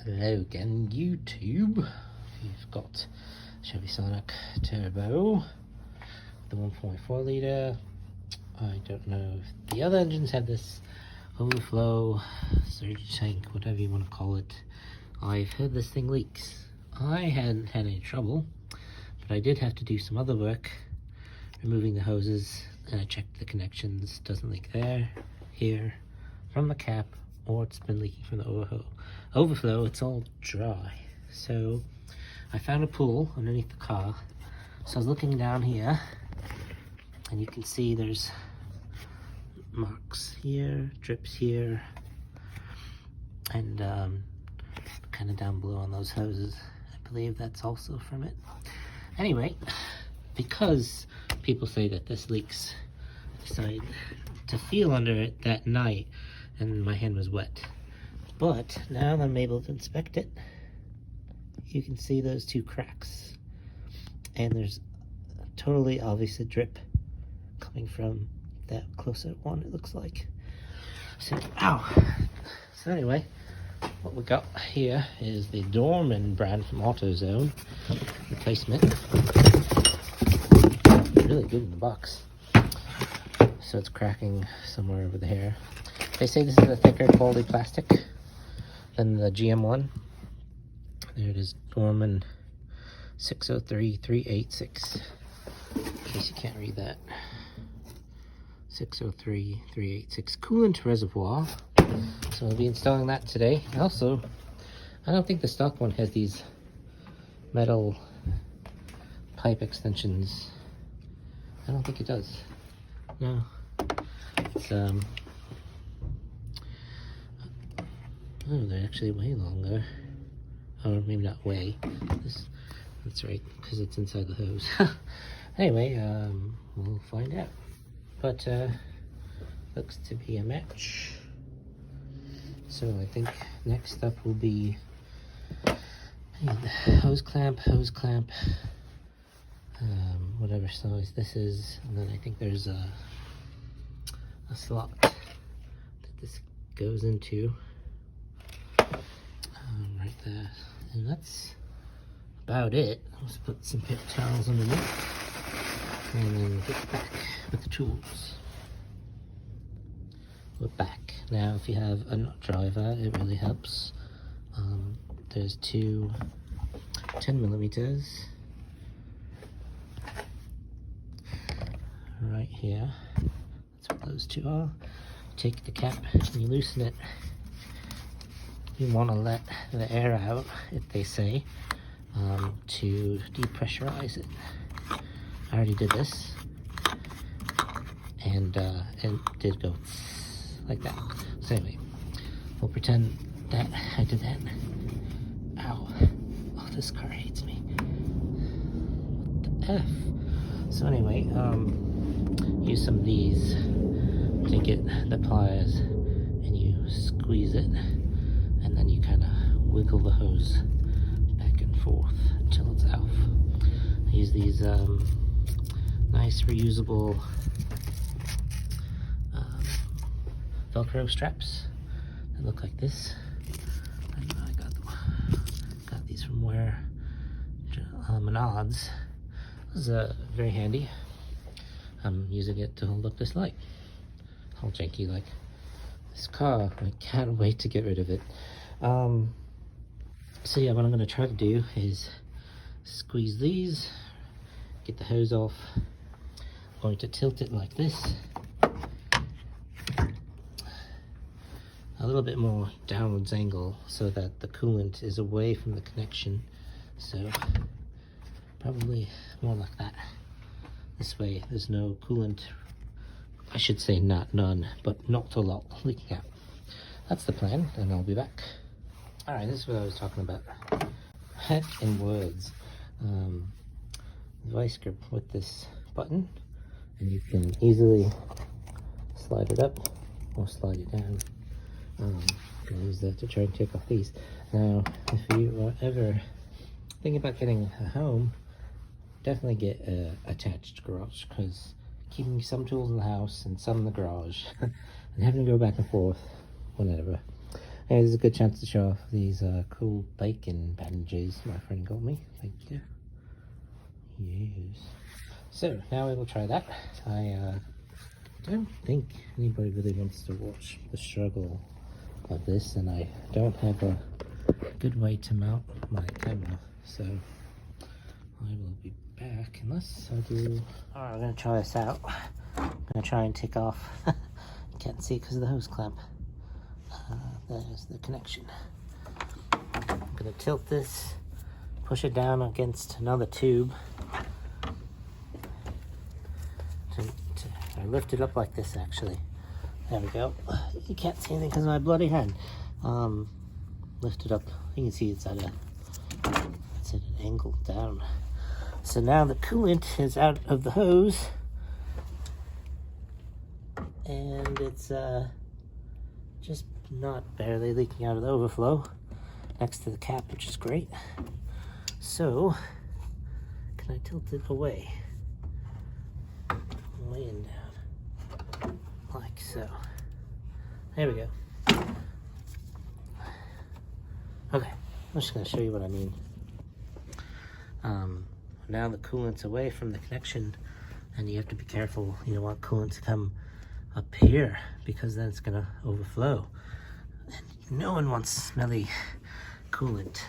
Hello again, YouTube. You've got Chevy Sonic Turbo, the 1.4 litre. I don't know if the other engines have this overflow, surge tank, whatever you want to call it. I've heard this thing leaks. I hadn't had any trouble, but I did have to do some other work, removing the hoses, and I checked the connections. Doesn't leak there, here, from the cap, or it's been leaking from the overflow. It's all dry. So I found a pool underneath the car. So I was looking down here, and you can see there's marks here, drips here, and kind of down below on those hoses. I believe that's also from it. Anyway, because people say that this leaks, I decided to feel under it that night, and my hand was wet. But now that I'm able to inspect it, you can see those two cracks, and there's a totally obvious a drip coming from that closer one, it looks like. So, ow! So anyway, what we got here is the Dorman brand from AutoZone replacement. Really good in the box. So it's cracking somewhere over there. They say this is a thicker quality plastic than the GM one. There it is, Dorman 603386. In case you can't read that. 603386 coolant reservoir. So we'll be installing that today. Also, I don't think the stock one has these metal pipe extensions. I don't think it does. No. It's oh, they're actually way longer. Or maybe not way. That's right, because it's inside the hose. Anyway, we'll find out. But looks to be a match. So I think next up will be hose clamp, whatever size this is, and then I think there's a slot that this goes into. Right there, and that's about it. Let's put some paper towels underneath and then get back with the tools. We're back. Now if you have a nut driver, it really helps. There's two 10mm right here. That's what those two are. Take the cap and you loosen it. You want to let the air out, if they say, to depressurize it. I already did this, and it did go like that. So anyway, we'll pretend that I did that. Ow. Oh, this car hates me. What the F? So anyway, use some of these to get the pliers, and you squeeze it, and then you kind of wiggle the hose back and forth until it's out. I use these nice reusable Velcro straps that look like this. I got these from Menards. This is very handy. I'm using it to look this light. All janky like this car. I can't wait to get rid of it. So yeah, what I'm going to try to do is squeeze these, get the hose off. I'm going to tilt it like this, a little bit more downwards angle so that the coolant is away from the connection. So probably more like that. This way there's no coolant, I should say none, but not a lot leaking out. That's the plan, and I'll be back. Alright, this is what I was talking about. Heck in words. The vice grip with this button, and you can easily slide it up or slide it down. You can use that to try and take off these. Now, if you are ever thinking about getting a home, definitely get an attached garage, because keeping some tools in the house and some in the garage and having to go back and forth whenever Hey, this is a good chance to show off these cool bacon bandages my friend got me. Thank you. Yes. So now we will try that. I don't think anybody really wants to watch the struggle of this, and I don't have a good way to mount my camera, so I will be back unless I do. Alright, I'm gonna try this out. I'm gonna try and take off. Can't see because of the hose clamp. There's the connection. I'm gonna tilt this, push it down against another tube. I lift it up like this actually. There we go. You can't see anything because of my bloody hand. Lift it up. You can see it's at an angle down. So now the coolant is out of the hose, and it's just not barely leaking out of the overflow next to the cap, which is great. So can I tilt it away? Laying down like so. There we go. Okay, I'm just going to show you what I mean. Now the coolant's away from the connection, and you have to be careful. You don't want coolant to come up here because then it's going to overflow. And no one wants smelly coolant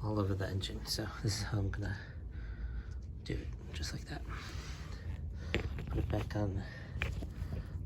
all over the engine. So this is how I'm going to do it, just like that. Put it back on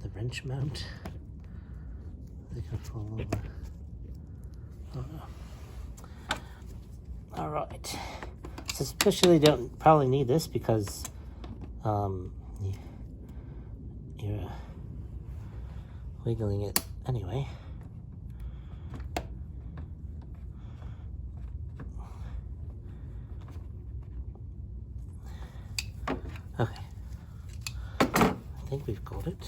the wrench mount. They're going to fall over. Oh no. Alright. So especially don't probably need this because you're wiggling it anyway. Okay. I think we've got it.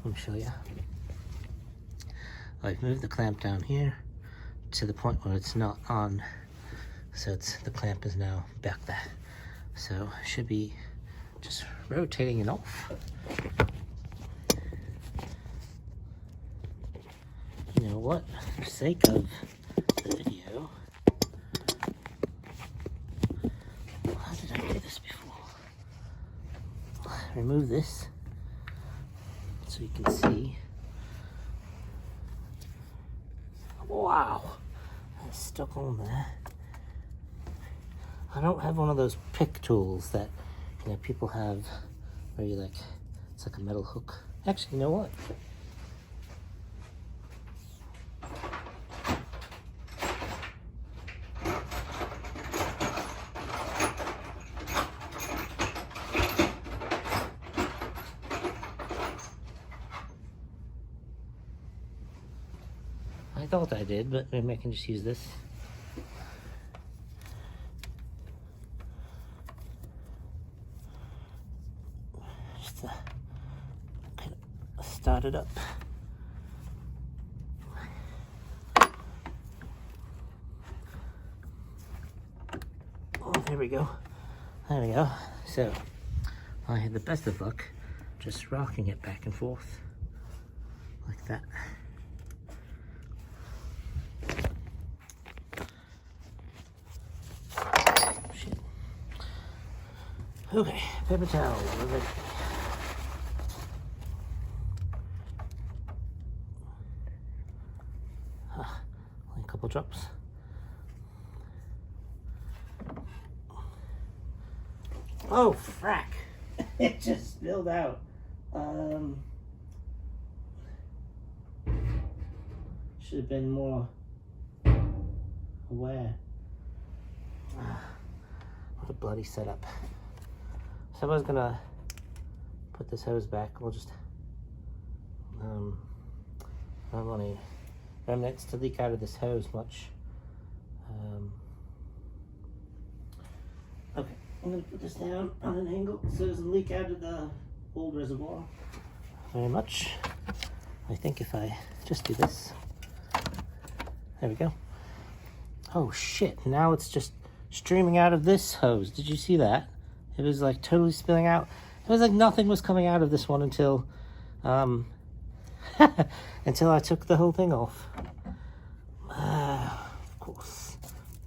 Let me show you. I've moved the clamp down here to the point where it's not on, so the clamp is now back there. So I should be just rotating it off. You know what? For the sake of the video, how did I do this before? Remove this so you can see. Wow, that's stuck on there. I don't have one of those pick tools that people have where you it's like a metal hook. Actually, you know what? I thought I did, but maybe I can just use this. Just to kind of start it up. Oh, there we go. There we go. So, I had the best of luck just rocking it back and forth like that. Okay, paper towel, we're ready. Only a couple drops. Oh, frack! It just spilled out. Should have been more aware. What a bloody setup. So I was gonna put this hose back. We'll just I don't want any remnants to leak out of this hose much. Okay, I'm gonna put this down on an angle so it doesn't leak out of the old reservoir very much. I think if I just do this, there we go. Oh shit! Now it's just streaming out of this hose. Did you see that? It was like totally spilling out. It was like nothing was coming out of this one until until I took the whole thing off.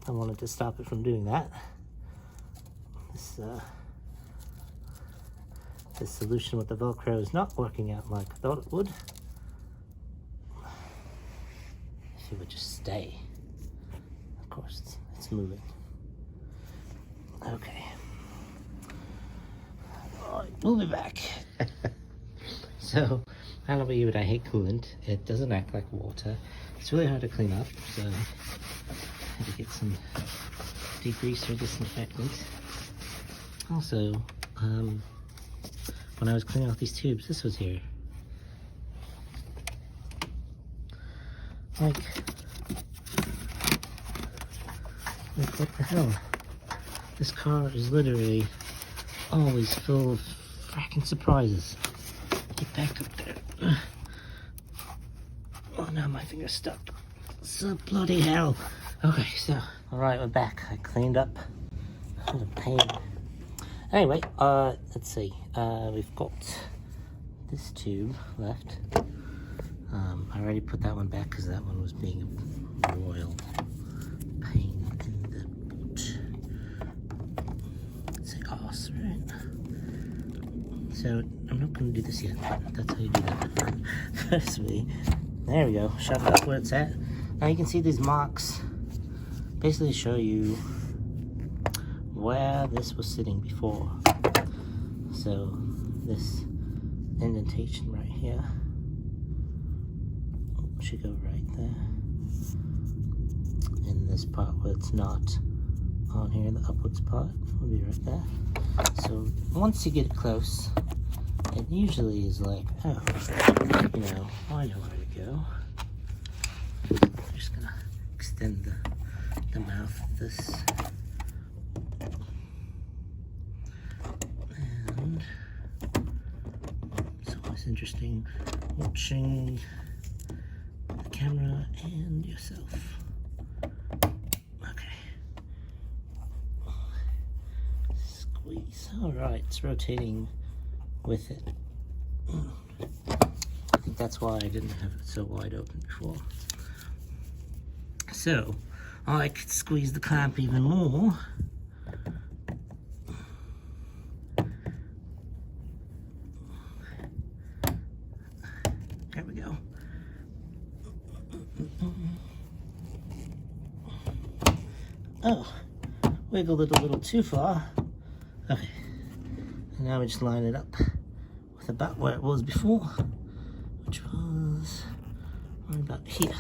I wanted to stop it from doing that. This solution with the Velcro is not working out like I thought it would. If it would just stay. Of course, it's moving. Okay. Alright, we'll be back. So, I don't know about you, but I hate coolant. It doesn't act like water. It's really hard to clean up, so I had to get some degreaser or disinfectant. Also, when I was cleaning out these tubes, this was here. Like what the hell? This car is literally always full of fracking surprises. Get back up there. Oh, now my finger's stuck. So bloody hell. Okay, so, alright, we're back. I cleaned up. What a pain. Anyway, let's see. We've got this tube left. I already put that one back because that one was being a royal pain in the boot. Let's say arse, right? So, I'm not going to do this yet. That's how you do that. Firstly, there we go. Shove it up where it's at. Now you can see these marks basically show you where this was sitting before. So this indentation right here should go right there. And this part where it's not on here, the upwards part, will be right there. So once you get it close, it usually is like, oh, you know, I know where to go. I'm just gonna extend the mouth of this. And it's always interesting watching the camera and yourself. Okay. Squeeze. Alright, it's rotating with it. I think that's why I didn't have it so wide open before. So, I could squeeze the clamp even more. There we go. Oh, wiggled it a little too far. Okay, and now we just line it up with about where it was before, which was right about here.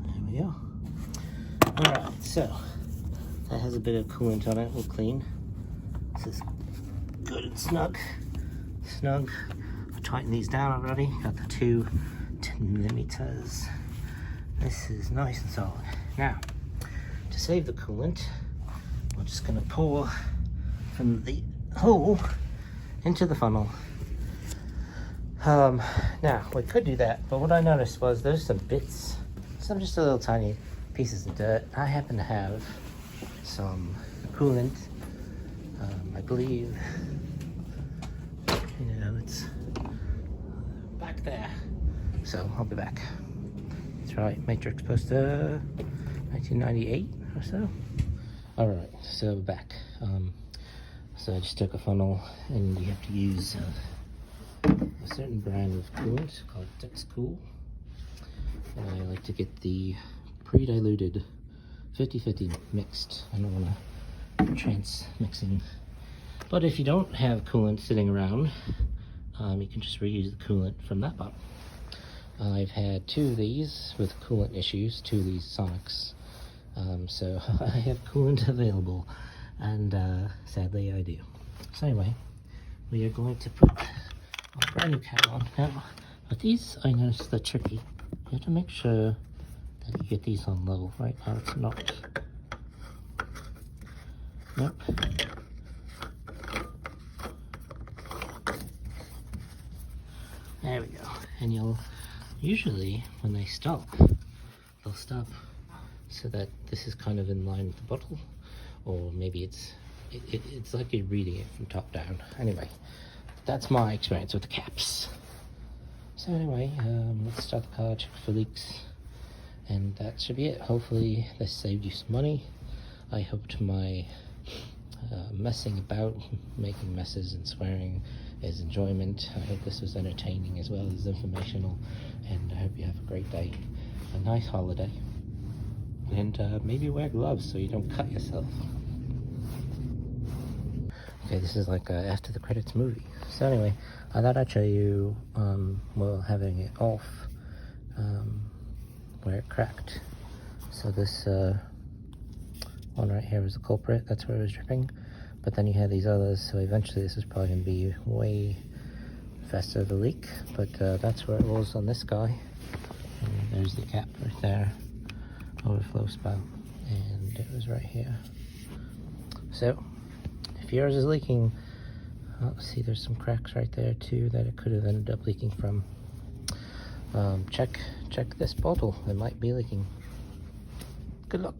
There we go. Alright, so that has a bit of coolant on it. We'll clean. This is good and snug. Snug. I've tightened these down already. Got the 2 10mm. This is nice and solid. Now, to save the coolant, we're just going to pour from the hole into the funnel. Now, we could do that, but what I noticed was there's some bits, some just a little tiny pieces of dirt. I happen to have some coolant. I believe, you know, it's back there. So I'll be back. That's right, Matrix poster 1998 or so. Alright, so back. So I just took a funnel, and you have to use a certain brand of coolant called Cool. And I like to get the pre-diluted 50-50 mixed. I don't want to trans-mixing. But if you don't have coolant sitting around, you can just reuse the coolant from that bottle. I've had 2 of these with coolant issues, 2 of these Sonics. So I have coolant available, and sadly I do. So anyway, we are going to put a brand new cap on. Now, with these, I noticed they're tricky. You have to make sure that you get these on level. Right now it's not. Nope. There we go. And you'll usually, when they stop, they'll stop so that this is kind of in line with the bottle, or maybe it's like you're reading it from top down. Anyway, that's my experience with the caps. So anyway, let's start the car, check for leaks, And that should be it. Hopefully this saved you some money. I hoped my messing about, making messes and swearing is enjoyment. I hope this was entertaining as well as informational, and I hope you have a great day, a nice holiday, and maybe wear gloves so you don't cut yourself. Okay, this is like a after the credits movie. So anyway, I thought I'd show you while having it off where it cracked. So this one right here was the culprit, that's where it was dripping. But then you had these others, so eventually this is probably going to be way faster of a leak. But that's where it was on this guy. And there's the cap right there, overflow spout, and it was right here. So if yours is leaking, see there's some cracks right there too that it could have ended up leaking from. Check this bottle, it might be leaking. Good luck.